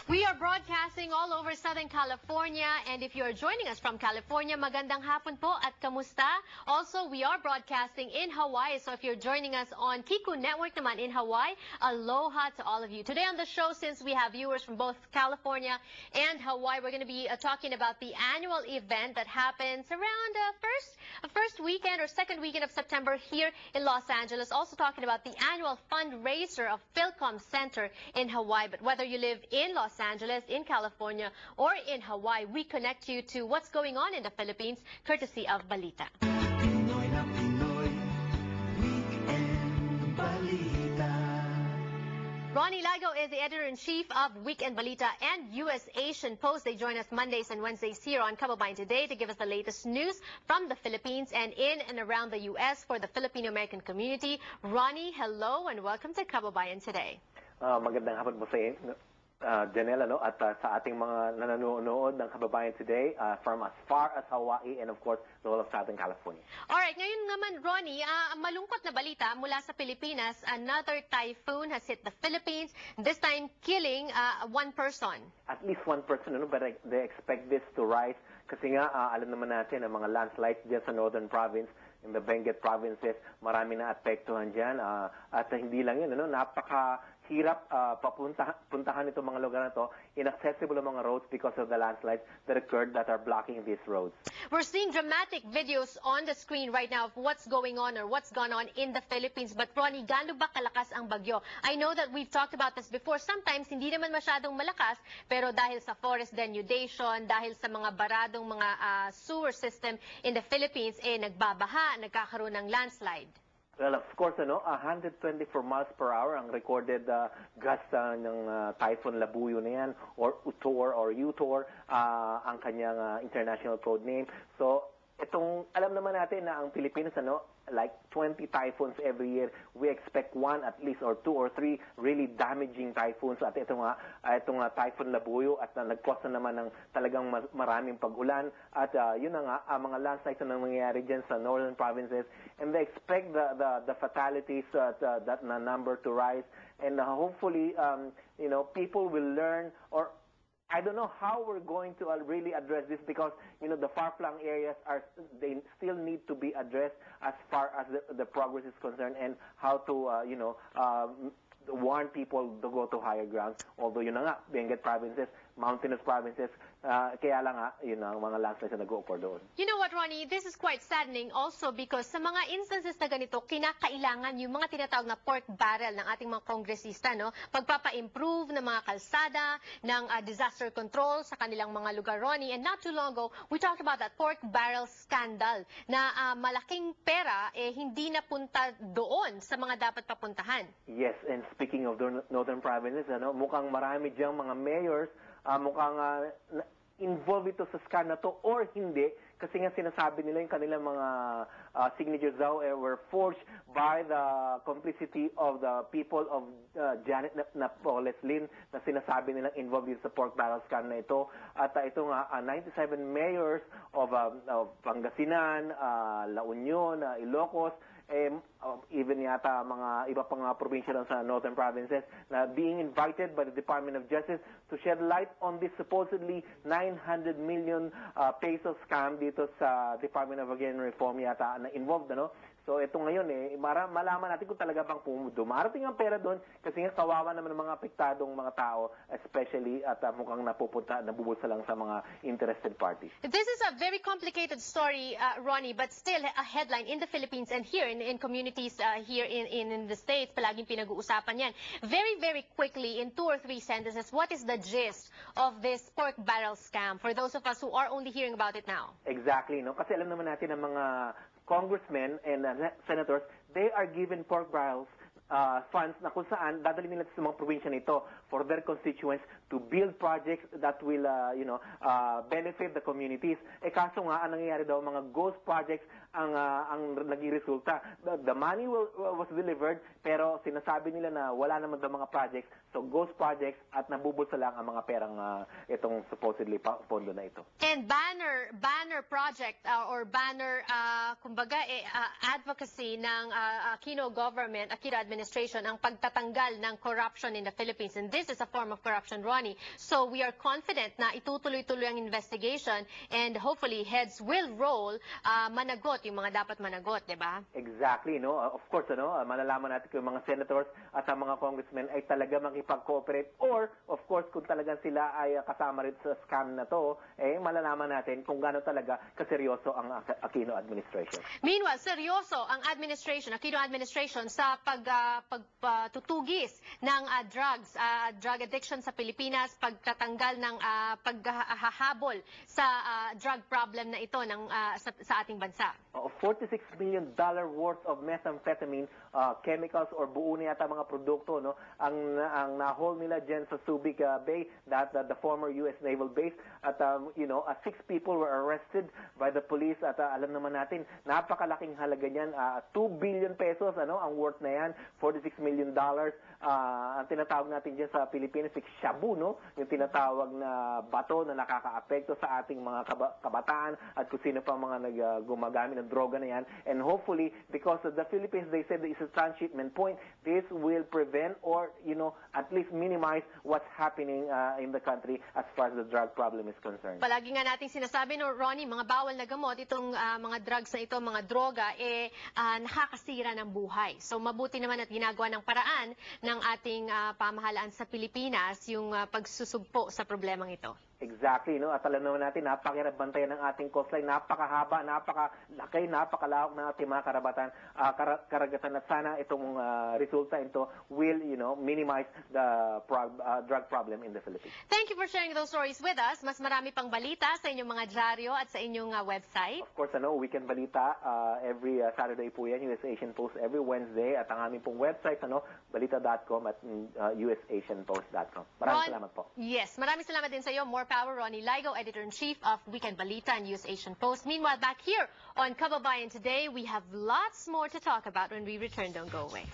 We are broadcasting all over Southern California, and if you are joining us from California, magandang hapon po at kamusta? Also, we are broadcasting in Hawaii, so if you're joining us on Kiku Network naman in Hawaii, aloha to all of you. Today on the show, since we have viewers from both California and Hawaii, we're going to be talking about the annual event that happens around first weekend or second weekend of September here in Los Angeles. Also talking about the annual fundraiser of Philcom Center in Hawaii. But whether you live in Los Angeles, in California, or in Hawaii, we connect you to what's going on in the Philippines, courtesy of Balita. Pinoy na Pinoy, Weekend Balita. Ronnie Lago is the editor-in-chief of Weekend Balita and U.S. Asian Post. They join us Mondays and Wednesdays here on Kababayan Today to give us the latest news from the Philippines and in and around the U.S. for the Filipino-American community. Ronnie, hello and welcome to Kababayan Today. Magandang hapon po sa inyo, Janelle, at sa ating mga nanonood ng Kababayan Today from as far as Hawaii and of course the whole of Southern California. Alright, ngayon naman Ronnie, malungkot na balita mula sa Pilipinas. Another typhoon has hit the Philippines, this time killing one person. At least one person, but they expect this to rise kasi nga alam naman natin ang mga landslides dyan sa northern province, in the Benguet provinces, marami na apektuhan dyan. At hindi lang yun, napakahirap puntahan itong mga lugar na to, inaccessible ang mga roads because of the landslides that occurred that are blocking these roads. We're seeing dramatic videos on the screen right now of what's going on or what's gone on in the Philippines. But Ronnie, gaano ba kalakas ang bagyo? I know that we've talked about this before. Sometimes hindi naman masyadong malakas, pero dahil sa forest denudation, dahil sa mga baradong mga sewer system in the Philippines, nagbabaha, nagkakaroon ng landslide. Well, of course, 124 miles per hour ang recorded gust ng Typhoon Labuyo na yan, or Utor or Utor, ang kanyang international code name. So, alam naman natin na ang Pilipinas, like 20 typhoons every year. We expect one at least or two or three really damaging typhoons. At itong Typhoon Labuyo at nag-cause na naman ng talagang maraming pag-ulan. At yun na nga, mga landslides na nangyayari dyan sa northern provinces. And they expect the fatalities, that number to rise. And hopefully, people will learn, or I don't know how we're going to really address this because, the far-flung areas they still need to be addressed as far as the progress is concerned, and how to, warn people to go to higher ground. Although, yun na nga, Benguet provinces, mountainous provinces, kaya lang nga, ang mga landslides na nag-o-occur doon. You know what, Ronnie? This is quite saddening also because sa mga instances na ganito, kinakailangan yung mga tinatawag na pork barrel ng ating mga kongresista, pagpapa-improve ng mga kalsada, ng disaster control sa kanilang mga lugar, Ronnie. And not too long ago, we talked about that pork barrel scandal na malaking pera hindi napunta doon sa mga dapat papuntahan. Yes, and speaking of the northern provinces, mukhang marami diyang mga mayors mukhang involved ito sa scam na to or hindi kasi nga sinasabi nila yung kanilang mga signatures daw were forged by the complicity of the people of Janet Napoles Lin na sinasabi nilang involved dito sa pork barrel scam na ito. At ito nga 97 mayors of Pangasinan, La Union, Ilocos, even yata mga iba pang probinsya lang sa northern provinces na being invited by the Department of Justice to shed light on this supposedly 900 million pesos scam dito sa Department of Agrarian Reform yata na involved, So ito ngayon malaman natin kung talaga bang dumarating ang pera doon kasi nga kawawa naman ng mga apektadong mga tao, especially at mukhang nabubulsa lang sa mga interested parties. This is a very complicated story, Ronnie, but still a headline in the Philippines and here in communities here in the States, palaging pinag-uusapan yan. Very, very quickly, in 2 or 3 sentences, what is the gist of this pork barrel scam for those of us who are only hearing about it now? Exactly, kasi alam naman natin ang mga congressmen and senators, they are given pork barrels funds na kung saan dadalhin nila sa mga probinsya nito for their constituents to build projects that will benefit the communities. Kaso nga, ang nangyayari daw, mga ghost projects ang naging resulta. The money was delivered, pero sinasabi nila na wala naman daw mga projects, so ghost projects at nabubulsa lang ang mga perang itong supposedly pondo na ito. And banner project or banner kumbaga advocacy ng Aquino government, Aquino administration ang pagtatanggal ng corruption in the Philippines, and this is a form of corruption, Ronnie. So we are confident na itutuloy-tuloy ang investigation and hopefully heads will roll, managot yung mga dapat managot, di ba? Exactly, no? Of course, malalaman natin kung mga senators at ang mga congressmen ay talaga makipag-cooperate, or of course kung talagang sila ay kasama rin sa scam na to, malalaman natin kung gaano talaga kaseryoso ang Aquino administration. Meanwhile, seryoso ang Aquino administration sa pagtutugis ng drug addiction sa Pilipinas, pagtatanggal ng paghahabol sa drug problem na ito sa ating bansa. $46 million worth of methamphetamine chemicals or buo na yata mga produkto, no, ang nahol nila dyan sa Subic Bay, the former U.S. Naval Base, at 6 people were arrested by the police, at alam naman natin napakalaking halaga niyan, 2 billion pesos ang worth na yan, $46 million. Ang tinatawag natin dyan sa Pilipinas shabu, no, yung tinatawag na bato na nakakaapekto sa ating mga kabataan at kung sino pa mga gumagamit ng droga na yan. And hopefully, because of the Philippines, they said is a transshipment point, this will prevent or, at least minimize what's happening in the country as far as the drug problem is concerned. Palagi nga nating sinasabi, no, Ronnie, mga bawal na gamot, itong mga drugs na ito, mga droga, nakakasira ng buhay. So mabuti naman at ginagawa ng paraan ng ating pamahalaan sa Pilipinas yung pagsusugpo sa problemang ito. Exactly, no? At alam naman natin, napakahirap bantayan ng ating coastline, napakahaba, napakalaki, napakalawak ng ating mga karagatan, at sana itong resulta ito will, minimize the drug problem in the Philippines. Thank you for sharing those stories with us. Mas marami pang balita sa inyong mga dyaryo at sa inyong website. Of course, Weekend Balita, every Saturday po yan, US Asian Post every Wednesday, at ang aming pong website, balita.com at usasianpost.com. Maraming salamat po. Yes, maraming salamat din sa iyo. More power, Ronnie Lygo, Editor-in-Chief of Weekend Balita and US Asian Post. Meanwhile, back here on Kababayan Today, we have lots more to talk about when we return. Don't go away.